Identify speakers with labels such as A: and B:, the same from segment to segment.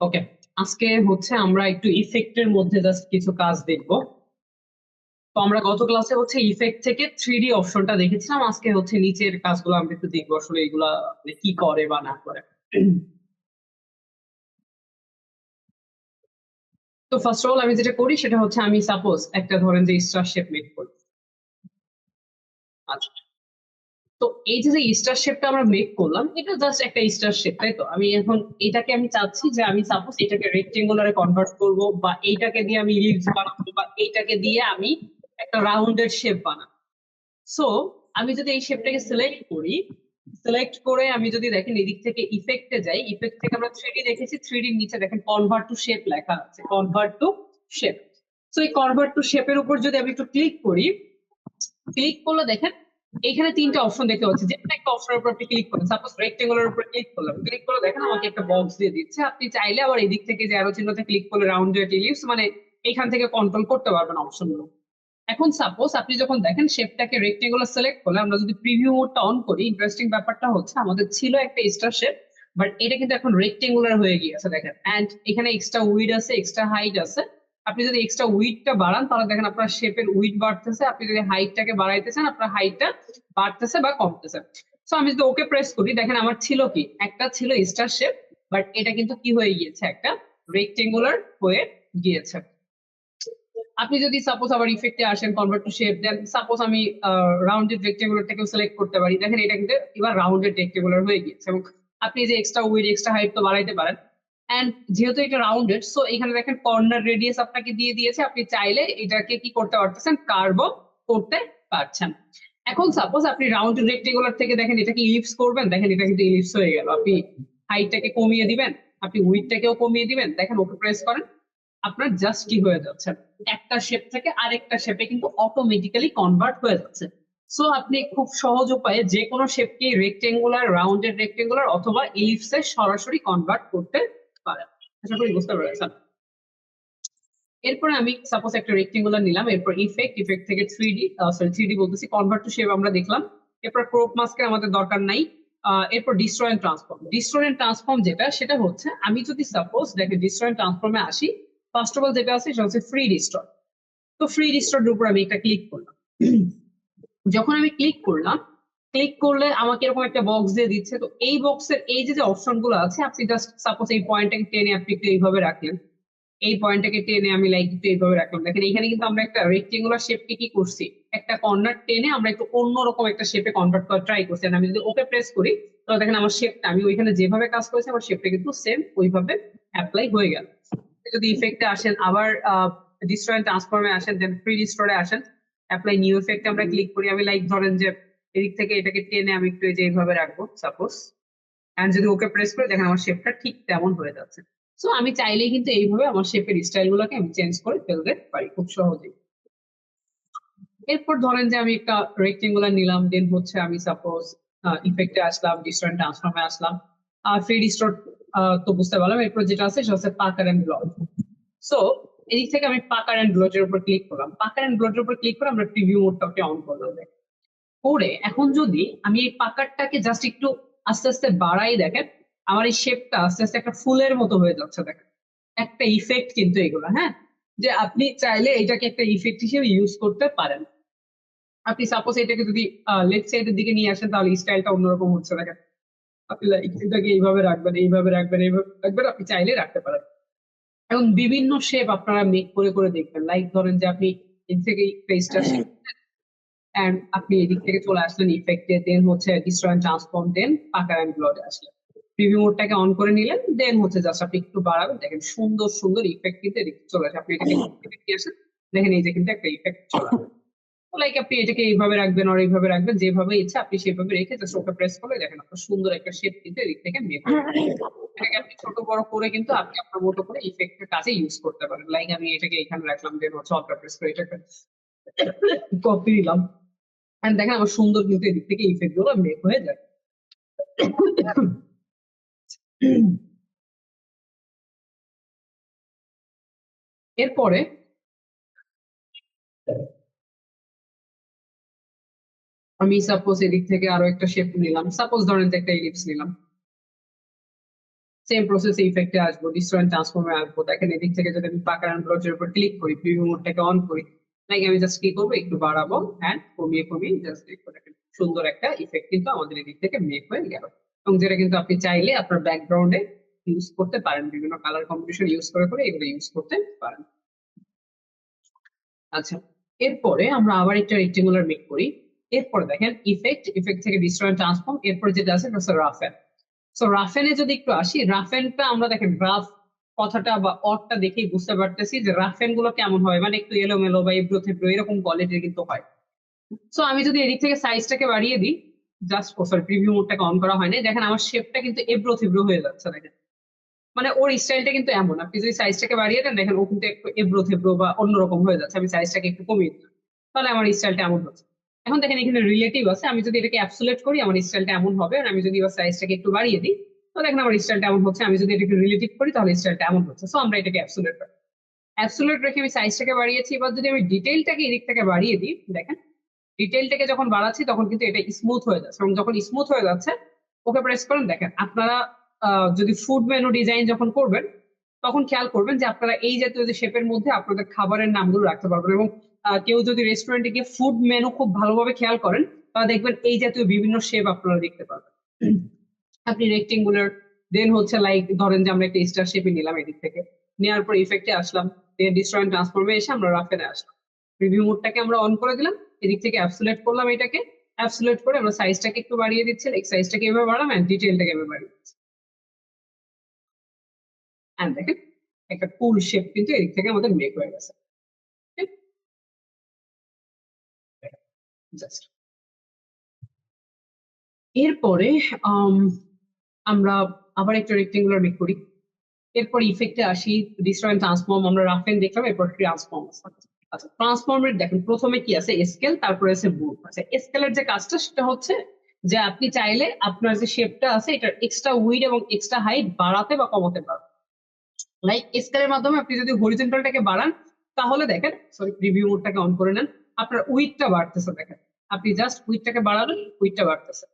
A: ওকে, আজকে হচ্ছে আমরা একটু ইফেক্টের মধ্যে জাস্ট কিছু কাজ দেখবো। তো আমরা গত ক্লাসে হচ্ছে ইফেক্ট থেকে 3D অপশনটা দেখেছিলাম। আজকে হচ্ছে নিচের কাজগুলো আমরা একটু দেখবো আসলে এগুলা মানে কি করে বা না করে। তো ফার্স্ট অফ অল আমি যেটা করি সেটা হচ্ছে আমি সাপোজ একটা ধরেন যে স্টার শেপ মেক করি। আচ্ছা, তো এই যে স্টার শেপটা আমরা মেক করলাম এটা জাস্ট একটা স্টার শেপ, তাই তো? আমি এখন এটাকে আমি চাচ্ছি যে আমি সাপোজ এটাকে রেক্টেঙ্গুলারে কনভার্ট করব, বা এইটাকে দিয়ে আমি লিভস বানাবো, বা এইটাকে দিয়ে আমি একটা রাউন্ডেড শেপ বানাবো। সো আমি যদি এই শেপটাকে সিলেক্ট করি, সিলেক্ট করে আমি যদি দেখেন এদিক থেকে ইফেক্টে যাই, ইফেক্ট থেকে আমরা 3D দেখেছি, 3D এর নিচে দেখেন কনভার্ট টু শেপ লেখা আছে, কনভার্ট টু শেপ। সো এই কনভার্ট টু শেপের উপর যদি আমি একটু ক্লিক করি, ক্লিক করলে দেখেন এখানে তিনটা অপশন দেখতে পাচ্ছি। যে কোনো একটা অপশনের উপর আপনি ক্লিক করেন, সাপোজ রেক্টেঙ্গুলার উপর ক্লিক করলাম, ক্লিক করে দেখেন আমাকে একটা বক্স দিয়ে দিচ্ছে। আপনি চাইলে আবার এদিক থেকে যে অ্যারো চিহ্নতে ক্লিক করলে রাউন্ডেড ইলিপস, মানে এখান থেকে কন্ট্রোল করতে পারবেন অপশনগুলো। এখন সাপোজ আপনি যখন দেখেন শেপটাকে রেক্টেঙ্গুলার সিলেক্ট করলে, আমরা যদি প্রিভিউ মোডটা অন করি, ইন্টারেস্টিং ব্যাপারটা হচ্ছে আমাদের ছিল একটা স্টার শেপ, বাট এটা কিন্তু এখন রেক্টেঙ্গুলার হয়ে গিয়েছে দেখেন। এন্ড এখানে এক্সট্রা উইড আছে, এক্সট্রা হাইট আছে। আপনি যদি এক্সট্রা উইডটা বাড়ান তাহলে দেখেন আপনার শেপের উইড বাড়তেছে, আপনি যদি হাইটটাকে বাড়াইতেছেন আপনার হাইটটা বাড়তেছে বা কমতেছে। সো আমি যদি ওকে প্রেস করি, দেখেন আমার ছিল কি, একটা ছিল স্টার শেপ, বাট এটা কিন্তু কি হয়ে গিয়েছে, একটা রেক্টেঙ্গুলার হয়ে গিয়েছে। আপনি যদি সাপোজ আবার ইফেক্টে আসেন, convert to shape, then suppose আমি রাউন্ডেড রেক্টেঙ্গুলার থেকেও সিলেক্ট করতে পারি। দেখেন এটা কিন্তু এবার রাউন্ডেড রেক্টেঙ্গুলার হয়ে গিয়েছে, এবং আপনি যে এক্সট্রা উইড এক্সট্রা হাইট তো বাড়াইতে পারেন। এন্ড যেহেতু এটা রাউন্ডেড, সো এখানে দেখেন কর্নার রেডিয়াস আপনাকে দিয়ে দিয়েছে, আপনি চাইলে এটাকে কি করতে পারতেছেন, কার্ভ করতে পারছেন। এখন সাপোজ আপনি রাউন্ড রেক্টেঙ্গুলার থেকে দেখেন এটাকে ইলিপস করবেন, দেখেন এটা কিন্তু ইলিপস হয়ে গেল। আপনি হাইটটাকে কমিয়ে দিবেন, আপনি উইডটাকেও কমিয়ে দিবেন, দেখেন ওকে প্রেস করেন, আপনার জাস্ট কি হয়ে যাচ্ছে, একটা শেপ থেকে আরেকটা শেপে কিন্তু অটোমেটিক্যালি কনভার্ট হয়ে যাচ্ছে। সো আপনি খুব সহজ উপায়ে যে কোনো শেপকে রেক্টেঙ্গুলার, রাউন্ডেড রেক্টেঙ্গুলার অথবা ইলিপসে সরাসরি কনভার্ট করতে পারেন। আশা করি বুঝতে পেরেছেন। এরপরে আমি সাপোজ একটা রেক্টেঙ্গুলার নিলাম, এরপর ইফেক্ট, ইফেক্ট থেকে 3D, সরি 3D বলতেছি, কনভার্ট টু শেপ আমরা দেখলাম। এরপর ক্রপ মাস্কের আমাদের দরকার নাই। এরপর destroy and transform. Destroy and transform যেটা, সেটা হচ্ছে আমি যদি সাপোজ দেখে ডিস্ট্রয় এন্ড ট্রান্সফর্মে আসি, ফার্স্ট অফ অল যেটা আছে সেটা হচ্ছে ফ্রি ডিস্ট্রয়। তো ফ্রি ডিস্ট্রয়ের উপর আমি একটা ক্লিক করলাম। যখন আমি ক্লিক করলাম, ক্লিক করলে আমাকে এরকম একটা বক্স দিয়ে দিচ্ছে। তো এই বক্সের এই যে অপশন গুলো আছে, আপনি জাস্ট সাপোজ এই পয়েন্টটাকে টেনে আপনি একটু এইভাবে রাখলেন, এই পয়েন্টটাকে টেনে আমি লাইক একটু এইভাবে রাখলাম। দেখেন এখানে কিন্তু আমরা একটা রেক্টেঙ্গুলার শেপকে কি করছি, একটা কর্নার টেনে আমরা একটু অন্যরকম একটা শেপে কনভার্ট করার ট্রাই করছি। আমি যদি ওকে প্রেস করি তাহলে দেখেন আমার শেপটা, আমি ওইখানে যেভাবে কাজ করেছি আমার শেপটা কিন্তু সেম ওইভাবে অ্যাপ্লাই হয়ে গেল। যদি ইফেক্টে আসেন, আবার ডিস্ট্রয় ট্রান্সফর্মে আসেন, দেন ফ্রি ডিস্ট্রয়ে আসেন, অ্যাপ্লাই নিউ ইফেক্টে আমরা ক্লিক করি। আমি লাইক ধরেন যে এদিক থেকে এটাকে টেনে আমি একটু এই যে এইভাবে রাখবো সাপোজ, এন্ড যদি ওকে প্রেস করে দেখেন আমার শেপটা ঠিক তেমন হয়ে যাচ্ছে। সো আমি চাইলেই কিন্তু এইভাবে আমার শেপের স্টাইল গুলোকে আমি চেঞ্জ করে ফেলতে পারি খুব সহজেই। এরপর ধরেন যে আমি একটা রেক্টেঙ্গুলার নিলাম, দেন হচ্ছে আমি সাপোজ ইফেক্টে আসলাম, ডিস্ট্রয় ট্রান্সফর্মে আসলাম, ফ্রি ডিস্ট্রয় তো বুঝতে পারলাম। এরপর যেটা আছে সেটা হচ্ছে পাকার এন্ড ব্লট। সো এদিক থেকে আমি পাকার এন্ড ব্লটের উপর ক্লিক করলাম, পাকার এন্ড ব্লটের উপর ক্লিক করে আমরা প্রিভিউ মোডটাকে অন করলাম। করে এখন যদি আমি এই পাকারটাকে জাস্ট একটু আস্তে আস্তে বাড়াই, দেখেন আমার এই শেপটা আস্তে আস্তে একটা ফুলের মতো হয়ে যাচ্ছে। দেখেন একটা ইফেক্ট কিন্তু এগুলো, হ্যাঁ, যে আপনি চাইলে এটাকে একটা ইফেক্ট হিসেবে ইউজ করতে পারেন। আপনি সাপোজ এটাকে যদি লেফট সাইডের দিকে নিয়ে আসেন তাহলে স্টাইলটা অন্যরকম হচ্ছে। দেখেন আপনি এটাকে এইভাবে রাখবেন, এইভাবে রাখবেন, এইভাবে রাখবেন, আপনি চাইলে রাখতে পারেন। এবং বিভিন্ন শেপ আপনারা মেক করে করে দেখবেন। লাইক ধরেন যে আপনি এর থেকে ফেসটা এন্ড আপনি এদিক থেকে চলে আসলেন ইফেক্টে, দেন হচ্ছে ডিস্ট্রয় এন্ড ট্রান্সফর্ম, দেন পাকার এন্ড ব্লটে আসলেন, প্রিভিউ মোডটাকে অন করে নিলেন, দেন হচ্ছে জাস্ট আপনি একটু বাড়াবেন, দেখেন সুন্দর সুন্দর ইফেক্ট কিন্তু এদিকে চলে আসে। আপনি এটাকে নিয়ে আসেন, দেখেন এই যে কিন্তু একটা ইফেক্ট চলে আসে। লাইক আপনি এটাকে এইভাবে রাখবেন আর এইভাবে রাখবেন, যেভাবে ইচ্ছা আপনি সেভাবে রেখে জাস্ট ওকে প্রেস করলে দেখেন আপনার সুন্দর একটা শেপ কিন্তু এদিক থেকে মেক হয়ে যাবে। এটাকে আপনি ছোট বড় করে কিন্তু আপনি আপনার মতো করে ইফেক্টের কাজে ইউজ করতে পারেন। লাইক আমি এটাকে এখানে রাখলাম, দেন হচ্ছে অল্টার প্রেস করে এটাকে কপি দিলাম, এন্ড দেখেন আমার সুন্দর কিন্তু এদিক থেকে ইফেক্ট গুলো মেক হয়ে যায়। এরপরে আমি সাপোজ এদিক থেকে আরো একটা শেপ নিলাম, সাপোজ ধরেন যে একটা ইলিপস নিলাম, সেম প্রসেসে ইফেক্টে আসবো, ডিস্ট্রয়েন্ট ট্রান্সফর্মে আসবো। দেখেন এদিক থেকে যদি আমি পাকার ব্লকের উপর ক্লিক করি, প্রিভিউ মোডটাকে অন করি, লাইক আমি জাস্ট কি করবো, একটু বাড়াবো অ্যান্ড কমিয়ে কমিয়ে জাস্ট দেখেন সুন্দর একটা ইফেক্ট কিন্তু আমাদের এদিক থেকে মেক হয়ে গেল। এবং যেটা কিন্তু আপনি চাইলে আপনার ব্যাকগ্রাউন্ডে ইউজ করতে পারেন, বিভিন্ন কালার কম্বিনেশন ইউজ করে করে এগুলো ইউজ করতে পারেন। আচ্ছা, এরপরে আমরা আবার একটা রেক্টেঙ্গুলার মেক করি। এরপরে দেখেন ইফেক্ট, ইফেক্ট থেকে ডিস্ট্রয়েন্ট ট্রান্সফর্ম, এরপরে যেটা আছে সেটা হচ্ছে রাফেন। সো রাফেনে যদি একটু আসি, রাফেনটা আমরা দেখেন রাফ কথাটা বা অর্থটা দেখেই বুঝতে পারতেছি যে রাফেন গুলো কেমন হয়, মানে একটু এলোমেলো বা এবড়ো থেবড়ো এরকম কোয়ালিটির কিন্তু হয়। সো আমি যদি এদিক থেকে সাইজটাকে বাড়িয়ে দিই, জাস্ট সরি প্রিভিউ মোডটাকে অন করা হয়নি, দেখেন আমার শেপটা কিন্তু এবড়ো থেবড়ো হয়ে যাচ্ছে। দেখেন মানে ওর স্টাইলটা কিন্তু এমন, আপনি যদি সাইজটাকে বাড়িয়ে দেন দেখেন ও কিন্তু একটু এবড়ো থেবড়ো বা অন্যরকম হয়ে যাচ্ছে। আমি সাইজটাকে একটু কমিয়ে দিলাম, তাহলে আমার স্টাইলটা এমন হচ্ছে। এখন দেখেন এখানে রিলেটিভ আছে, আমি যদি এটাকে অ্যাবসোলেট করি আমার স্টাইলটা এমন হবে, আর আমি যদি এবার সাইজটাকে একটু বাড়িয়ে দিই তো দেখেন আমার স্টাইলটা এমন হচ্ছে। আমি যদি এটাকে রিলেটিভ করি তাহলে স্টাইলটা এমন হচ্ছে। সো আমরা এটাকে অ্যাবসোলেট করি, অ্যাবসোলেট রেখে আমি সাইজটাকে বাড়িয়েছি। এবার যদি আমি ডিটেইলটাকে এদিক থেকে বাড়িয়ে দিই, দেখেন ডিটেইলটাকে যখন বাড়াচ্ছি তখন কিন্তু এটা স্মুথ হয়ে যাচ্ছে, এবং যখন স্মুথ হয়ে যাচ্ছে ওকে প্রেস করেন। দেখেন আপনারা যদি ফুড মেনু ডিজাইন যখন করবেন তখন খেয়াল করবেন যে আপনারা এই জাতীয় যে শেপের মধ্যে আপনাদের খাবারের নামগুলো রাখতে পারবেন। এবং কেউ যদি রেস্টুরেন্টে গিয়ে ফুড মেনু খুব ভালোভাবে খেয়াল করেন তাহলে দেখবেন এই জাতীয় বিভিন্ন শেপ আপনারা দেখতে পারবেন। আপনি রেক্টেঙ্গুলার, দেন হচ্ছে লাইক ধরেন যে আমরা একটা স্টার শেপে নিলাম এদিক থেকে, নেওয়ার পর ইফেক্টে আসলাম, দেন ডিস্ট্রয়েন্ট ট্রান্সফর্মে এসে আমরা রাফেনে আসলাম, প্রিভিউ মোডটাকে আমরা অন করে দিলাম, এদিক থেকে অ্যাবসোলেট করলাম, এটাকে অ্যাবসোলেট করে আমরা সাইজটাকে একটু বাড়িয়ে দিচ্ছি, লাইক সাইজটাকে এভাবে বাড়ালাম এন্ড ডিটেইলটাকে এভাবে বাড়িয়ে দিচ্ছি। এন্ড দেখেন একটা ফুল শেপ কিন্তু এদিক থেকে আমাদের মেক হয়ে গেছে। জাস্ট এরপরে আমরা আবার একটা রেক্টেঙ্গুলার মেক করি। এরপর ইফেক্টে আসি, ডিস্ট্রয়েন্ট ট্রান্সফর্ম আমরা রাফেন দেখলাম, এরপর ট্রান্সফর্ম। আচ্ছা, ট্রান্সফর্মের দেখেন প্রথমে কি আছে, স্কেল, তারপরে আছে মুভ। আচ্ছা, স্কেলের যে কাজটা সেটা হচ্ছে যে আপনি চাইলে আপনার যে শেপটা আছে এটার এক্সট্রা উইড এবং এক্সট্রা হাইট বাড়াতে বা কমাতে পারবেন। লাইক স্কেলের মাধ্যমে আপনি যদি হরিজন্টালটাকে বাড়ান তাহলে দেখেন, সরি প্রিভিউ মোডটাকে অন করে নেন, আপনার উইডটা বাড়তেছে। দেখেন আপনি জাস্ট উইডটাকে বাড়াবেন, উইডটা বাড়তেছে।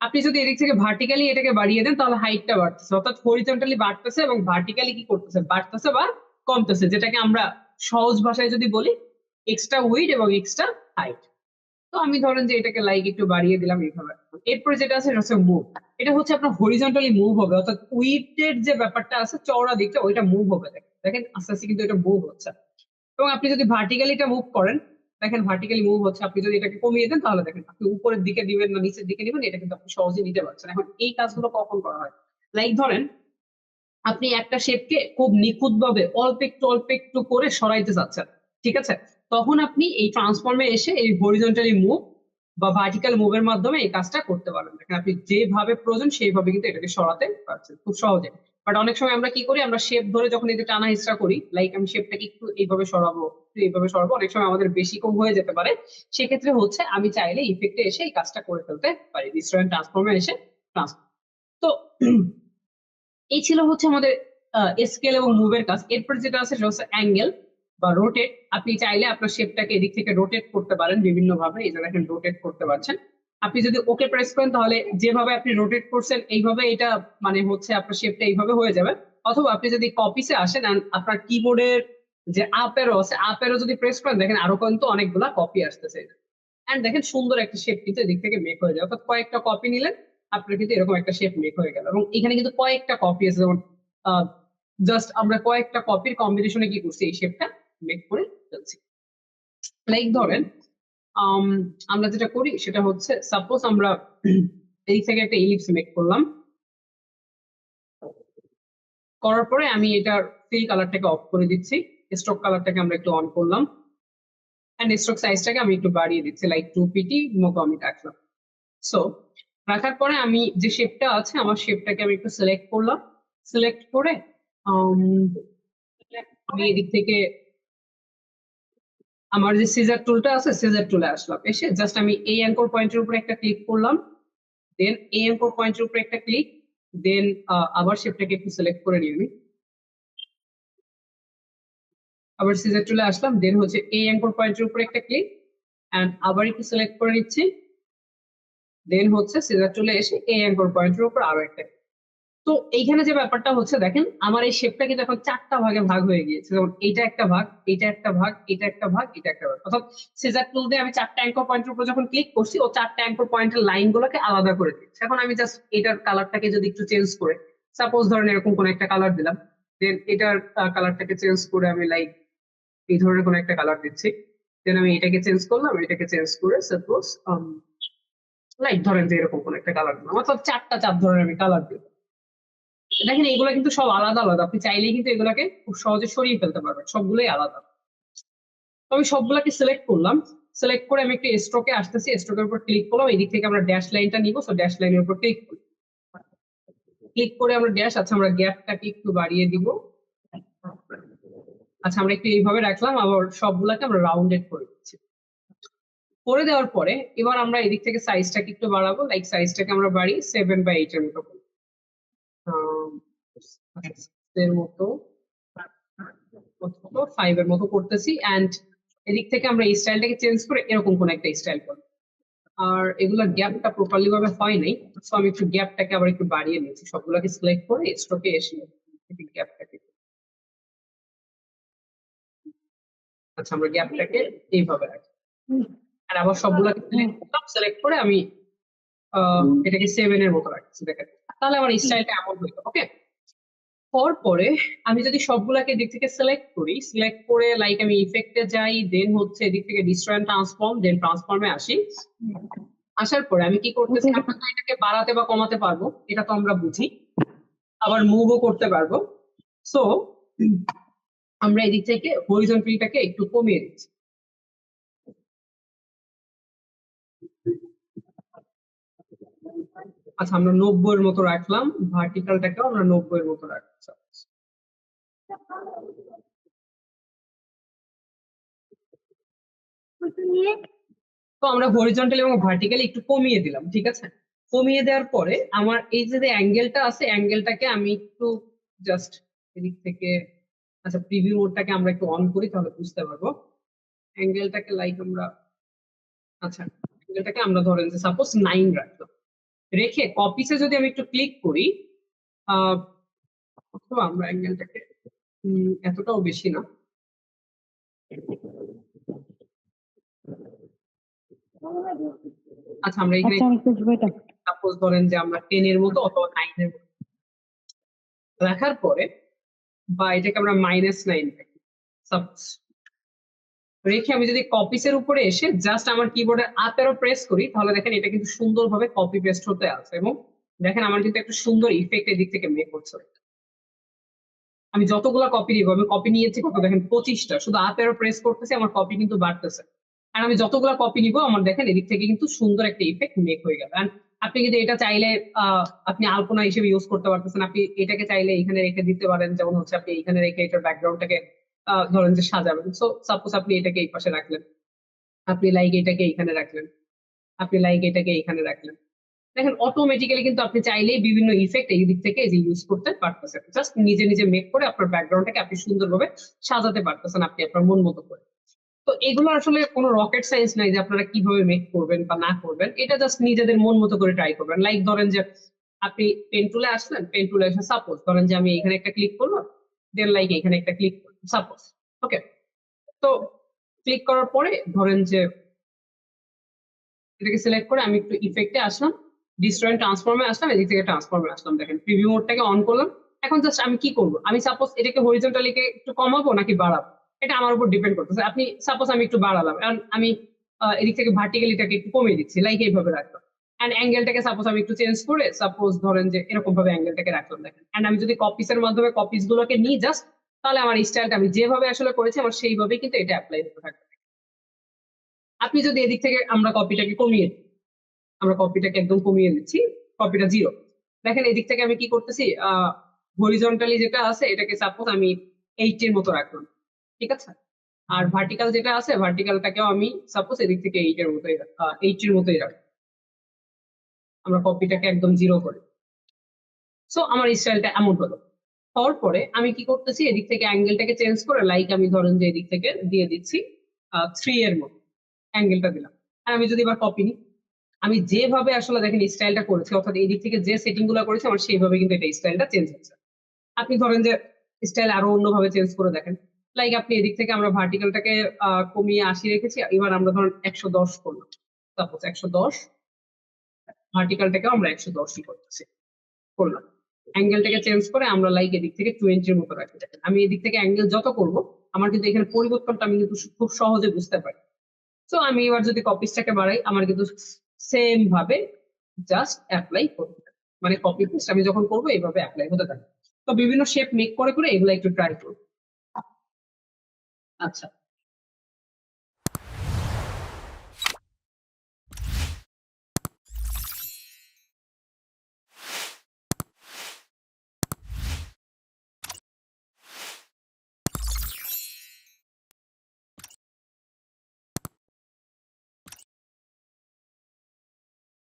A: আপনি যদি এদিক থেকে ভার্টিক্যালি এটাকে বাড়িয়ে দেন তাহলে হাইটটা বাড়তেছে, অর্থাৎ হরিজন্টালি বাড়তেছে এবং ভার্টিক্যালি কি করতেছে, বাড়তেছে বা কমতেছে, যেটাকে আমরা সহজ ভাষায় যদি বলি এক্সট্রা উইড এবং এক্সট্রা হাইট। তো আমি ধরেন যে এটাকে লাইক একটু বাড়িয়ে দিলাম এইভাবে। এরপরে যেটা আছে সেটা হচ্ছে মুভ। এটা হচ্ছে আপনার হরিজন্টালি মুভ হবে, অর্থাৎ উইডের যে ব্যাপারটা আছে চওড়া দিকটা ওইটা মুভ হবে। দেখেন আস্তে আস্তে কিন্তু এটা মুভ হচ্ছে। এবং আপনি যদি ভার্টিক্যালিটা মুভ করেন, দেখেন ভার্টিক্যালি মুভ হচ্ছে। আপনি যদি এটাকে কমিয়ে দেন তাহলে দেখেন আপনি উপরের দিকে দিবেন না নিচের দিকে দিবেন, এটা কিন্তু আপনি সহজে নিতে পারছেন। এখন এই কাজগুলো কখন করা হয়, লাইক ধরেন আপনি একটা শেপকে খুব নিখুঁত ভাবে অল্প একটু করে সরাইতে চাচ্ছেন, ঠিক আছে, তখন আপনি এই ট্রান্সফর্মে এসে এই হরিজন্টালি মুভ বা ভার্টিক্যাল মুভের মাধ্যমে এই কাজটা করতে পারবেন। দেখেন আপনি যেভাবে প্রয়োজন সেইভাবে কিন্তু এটাকে সরাতে পারছেন খুব সহজে। বাট অনেক সময় আমরা কি করি, আমরা শেপ ধরে যখন এই যে টানা হিস্টা করি, লাইক আমি শেপটাকে একটু এইভাবে সরাবো, একটু এইভাবে সরাবো, অনেক সময় আমাদের বেশি কম হয়ে যেতে পারে। সেক্ষেত্রে হচ্ছে আমি চাইলে ইফেক্টে এসে এই কাজটা করে ফেলতে পারি, ডিস্ট্রয়েন্ট ট্রান্সফর্মে এসে ট্রান্সফর্ম। তো এই ছিল হচ্ছে আমাদের স্কেল এবং মুভের কাজ। এরপর যেটা আছে সেটা হচ্ছে অ্যাঙ্গেল বা রোটেট। আপনি চাইলে আপনার শেপটাকে এদিক থেকে রোটেট করতে পারেন বিভিন্ন ভাবে, এই যে দেখেন রোটেট করতে পারছেন। আপনি যদি ওকে প্রেস করেন তাহলে যেভাবে আপনি রোটেট করছেন এইভাবে এটা মানে হচ্ছে আপনার শেপটা এইভাবে হয়ে যাবে। অথবা আপনি যদি কপিসে আসেন and আপনার কিবোর্ডের যে আপ এরো আছে, আপ এরো যদি প্রেস করেন দেখেন আরো কিন্তু অনেকগুলা কপি আসতেছে। এন্ড দেখেন সুন্দর একটা শেপ কিন্তু এদিক থেকে মেক হয়ে যায়, অর্থাৎ কয়েকটা কপি নিলেন আপনার কিন্তু এরকম একটা শেপ মেক হয়ে গেল। এবং এখানে কিন্তু কয়েকটা কপি আছে, যেমন জাস্ট আমরা কয়েকটা কপির কম্বিনেশনে কি করছি এই শেপটা মেক করে ফেলছি। লাইক ধরেন আমরা যেটা করি সেটা হচ্ছে সাপোজ আমরা এই থেকে একটা ইলিপস মেক করলাম, করার পরে আমি এটার ফিল কালারটাকে অফ করে দিচ্ছি, স্ট্রোক কালারটাকে আমরা একটু অন করলাম এন্ড স্ট্রোক সাইজটাকে আমি একটু বাড়িয়ে দিচ্ছি, লাইক 2pt মতো আমি রাখলাম। সো রাখার পরে আমি যে শেপটা আছে আমার শেপটাকে আমি একটু সিলেক্ট করলাম, সিলেক্ট করে আমি এদিক থেকে আমার যে সিজার টুলটা আছে সিজার টুলে আসলাম, এসে জাস্ট আমি এই অ্যাঙ্কর পয়েন্টের উপরে একটা ক্লিক করলাম, দেন এই অ্যাঙ্কর পয়েন্টের উপরে একটা ক্লিক, দেন আবার শেপটাকে একটু সিলেক্ট করে নিয়ে আমি আবার সিজার টুলে আসলাম, দেন হচ্ছে এই অ্যাঙ্কর পয়েন্টের উপরে একটা ক্লিক এন্ড আবার একটু সিলেক্ট করে নিচ্ছি, দেন হচ্ছে সিজার টুলে এসে এই অ্যাঙ্কর পয়েন্টের উপর আরো একটা। তো এইখানে যে ব্যাপারটা হচ্ছে দেখেন আমার এই শেপটা কিন্তু এখন 4টা ভাগে ভাগ হয়ে গিয়েছে, যেমন এইটা একটা ভাগ, এটা একটা ভাগ, এটা একটা ভাগ, এটা একটা ভাগ। অর্থাৎ সিজার টুল দিয়ে আমি 4টা অ্যাঙ্কর পয়েন্টের উপর যখন ক্লিক করছি, ও 4টা অ্যাঙ্কর পয়েন্টের লাইন গুলোকে আলাদা করে দিচ্ছে। এখন আমি জাস্ট এটার কালারটাকে যদি একটু চেঞ্জ করে, সাপোজ ধরেন এরকম কোন একটা কালার দিলাম, দেন এটার কালারটাকে চেঞ্জ করে আমি লাইক এই ধরনের কোন একটা কালার দিচ্ছি, দেন আমি এটাকে চেঞ্জ করলাম, এটাকে চেঞ্জ করে সাপোজ লাইক ধরেন যে এরকম কোন একটা কালার দিলাম, অর্থাৎ 4টা 4 ধরনের আমি কালার দিই। দেখেন এগুলো কিন্তু সব আলাদা আলাদা, আপনি চাইলেই কিন্তু এগুলাকে খুব সহজে সরিয়ে ফেলতে পারবেন, সবগুলোই আলাদা। তো আমি সবগুলাকে সিলেক্ট করলাম, সিলেক্ট করে আমি একটু স্ট্রোকে আসতেছি, স্ট্রোকের উপর ক্লিক করলাম, এদিক থেকে আমরা ড্যাশ লাইনটা নিব, সো ড্যাশ লাইনের উপর ক্লিক করি, ক্লিক করে আমরা ড্যাশ, আচ্ছা আমরা গ্যাপটাকে একটু বাড়িয়ে দিব, আচ্ছা আমরা একটু এইভাবে রাখলাম, আবার সবগুলাকে আমরা রাউন্ডেড করে দিচ্ছি। করে দেওয়ার পরে এবার আমরা এদিক থেকে সাইজটাকে একটু বাড়াবো, লাইক সাইজটাকে আমরা বাড়ি 7/8 এর মতো করি, এর মতো 5 এর মতো করতেছি। এন্ড এদিক থেকে আমরা এই স্টাইলটাকে চেঞ্জ করে এরকম কোন একটা স্টাইল করব। আর এগুলা গ্যাপটা প্রপারলি ভাবে হয় নাই, সো আমি একটু গ্যাপটাকে আবার একটু বাড়িয়ে নিয়েছি, সবগুলোকে সিলেক্ট করে স্ট্রোকে এসে গ্যাপটাকে, আচ্ছা আমরা গ্যাপটাকে এইভাবে রাখি। আর আবার সবগুলোকে সিলেক্ট করে আমি এটাকে 7 এর মতো রাখছি, দেখেন তাহলে আমার স্টাইলটা এমন হইতো। ওকে, পরে আমি যদি সবগুলাকে এদিক থেকে সিলেক্ট করি, সিলেক্ট করে লাইক আমি ইফেক্টে যাই, দেন হচ্ছে এদিক থেকে ডিস্ট্রয় এন্ড ট্রান্সফর্ম, দেন ট্রান্সফর্মে আসি। আসার পরে আমি কি করতেছি, আমরা তো এটাকে বাড়াতে বা কমাতে পারবো, এটা তো আমরা বুঝি, আবার মুভও করতে পারবো। সো আমরা এদিক থেকে হরিজন্টালটাকে একটু কমিয়ে দিচ্ছি, আচ্ছা আমরা 90 এর মতো রাখলাম, ভার্টিক্যালটাকেও আমরা 90 এর মতো রাখছি। তো আমরা হরিজন্টাল এবং ভার্টিক্যালি একটু কমিয়ে দিলাম, ঠিক আছে। কমিয়ে দেওয়ার পরে আমার এই যে অ্যাঙ্গেলটা আছে, অ্যাঙ্গেলটাকে আমি একটু জাস্ট এদিক থেকে, আচ্ছা প্রিভিউ মোডটাকে আমরা একটু অন করি তাহলে বুঝতে পারবো। অ্যাঙ্গেলটাকে লাইক আমরা, আচ্ছা অ্যাঙ্গেলটাকে আমরা ধরেন যে সাপোজ 9 রাখলাম, রেখে কপিসে যদি আমি একটু ক্লিক করি, অথবা আমরা অ্যাঙ্গেলটাকে এতটাও বেশি না, আচ্ছা আমরা এখানে সাপোজ ধরেন যে আমরা 10 এর মতো অথবা 9 এর মতো রাখার পরে, বা এটাকে আমরা -9 রাখি সাপোজ, রেখে আমি যদি কপিসের উপরে এসে জাস্ট আমার কিবোর্ডের আপ এরো প্রেস করি, তাহলে দেখেন এটা কিন্তু সুন্দরভাবে কপি পেস্ট হতে আছে, এবং দেখেন আমার কিন্তু একটা সুন্দর ইফেক্ট এদিক থেকে মেক করছে। আমি যতগুলা কপি নিব, আমি কপি নিয়েছি কত দেখেন 25টা, শুধু আপ এরো প্রেস করতেছি আমার কপি কিন্তু বাড়তেছে। আর আমি যতগুলা কপি নিব আমার দেখেন এদিক থেকে কিন্তু সুন্দর একটা ইফেক্ট মেক হয়ে গেল। আপনি কিন্তু এটা চাইলে আপনি আলপনা হিসেবে ইউজ করতে পারতেছেন, আপনি এটাকে চাইলে এখানে রেখে দিতে পারেন, যেমন হচ্ছে আপনি এখানে রেখে এটার ব্যাকগ্রাউন্ডটাকে ধরেন যে সাজাবেন। সো সাপোজ আপনি এটাকে এই পাশে রাখলেন, আপনি লাইক এটাকে এখানে রাখলেন, আপনি লাইক এটাকে এখানে রাখলেন, দেখেন অটোমেটিক্যালি কিন্তু আপনি চাইলেই বিভিন্ন ইফেক্ট এই দিক থেকে যে ইউজ করতে পারতেছেন, জাস্ট নিজে নিজে মেক করে আপনার ব্যাকগ্রাউন্ডটাকে আপনি সুন্দরভাবে সাজাতে পারতেছেন আপনি আপনার মন মতো করে। তো এগুলো আসলে কোনো রকেট সায়েন্স নাই যে আপনারা কিভাবে মেক করবেন বা না করবেন, এটা জাস্ট নিজেদের মন মতো করে ট্রাই করবেন। লাইক ধরেন যে আপনি পেন টুলে আসলেন, পেন টুলে এসে সাপোজ ধরেন যে আমি এখানে একটা ক্লিক করলাম, দেন লাইক এখানে একটা ক্লিক করলাম সাপোজ। ওকে, তো ক্লিক করার পরে ধরেন যে এটাকে সিলেক্ট করে আমি একটু ইফেক্টে আসলাম, ডিস্ট্রয় এন্ড ট্রান্সফর্মে আসলাম, এদিক থেকে ট্রান্সফর্মে আসলাম, দেখেন প্রিভিউ মোডটাকে অন করলাম। এখন জাস্ট আমি কি করবো, আমি সাপোজ এটাকে হরিজন্টালিকে একটু কমাবো নাকি বাড়াবো, এটা আমার উপর ডিপেন্ড করতেছে। আপনি সাপোজ আমি একটু বাড়ালাম, কারণ আমি এদিক থেকে ভার্টিক্যালিটাকে একটু কমিয়ে দিচ্ছি, লাইক এইভাবে রাখলাম। এন্ড অ্যাঙ্গেলটাকে সাপোজ আমি একটু চেঞ্জ করে সাপোজ ধরেন যে এরকম ভাবে অ্যাঙ্গেলটাকে রাখলাম, দেখেন। এন্ড আমি যদি কপিসের মাধ্যমে কপিস গুলোকে নিই জাস্ট, তাহলে আমার স্টাইলটা আমি যেভাবে আসলে করেছি আমার সেইভাবেই কিন্তু এটা অ্যাপ্লাই হতে থাকবে। আপনি যদি এদিক থেকে আমরা কপিটাকে কমিয়ে দিই, আমরা কপিটাকে একদম কমিয়ে দিচ্ছি, কপিটা 0, দেখেন এদিক থেকে আমি কি করতেছি, হরিজন্টালি যেটা আছে এটাকে সাপোজ আমি 80 এর মতো রাখলাম, ঠিক আছে। আর ভার্টিক্যাল যেটা আছে ভার্টিক্যালটাকেও আমি সাপোজ এদিক থেকে 80 এর মতোই 80 এর মতোই রাখি, আমরা কপিটাকে একদম 0 করি। সো আমার স্টাইলটা এমন হলো। হওয়ার পরে আমি কি করতেছি, এদিক থেকে অ্যাঙ্গেলটাকে চেঞ্জ করে লাইক আমি ধরেন যে এদিক থেকে দিয়ে দিচ্ছি 3 এর মতো অ্যাঙ্গেলটা দিলাম। আর আমি যদি এবার কপি নিই, আমি যেভাবে আসলে দেখেন স্টাইলটা করেছি, অর্থাৎ এই দিক থেকে যে সেটিং গুলো করেছি আমার সেইভাবে কিন্তু এটা স্টাইলটা চেঞ্জ হচ্ছে। আপনি ধরেন যে স্টাইল আরো অন্যভাবে চেঞ্জ করে দেখেন, লাইক আপনি এদিক থেকে আমরা ভার্টিক্যালটাকে কমিয়ে 80 রেখেছি, এবার আমরা ধরেন 110 করলাম, সাপোজ 110, ভার্টিক্যালটাকে আমরা 110ই করতেছি, করলাম। অ্যাঙ্গেলটাকে চেঞ্জ করে আমরা লাইক এদিক থেকে 20-র মতো রাখি। দেখেন আমি এদিক থেকে অ্যাঙ্গেল যত করবো আমার কিন্তু এখানে পরিবর্তনটা আমি কিন্তু খুব সহজে বুঝতে পারি। তো আমি এবার যদি কপিসটাকে বাড়াই আমার কিন্তু সেম ভাবে জাস্ট অ্যাপ্লাই করতে হবে। মানে কপি পেস্ট আমি যখন করবো এইভাবে অ্যাপ্লাই হতে থাকে। তো বিভিন্ন শেপ মেক করে করে এগুলো একটু ট্রাই করবো। আচ্ছা,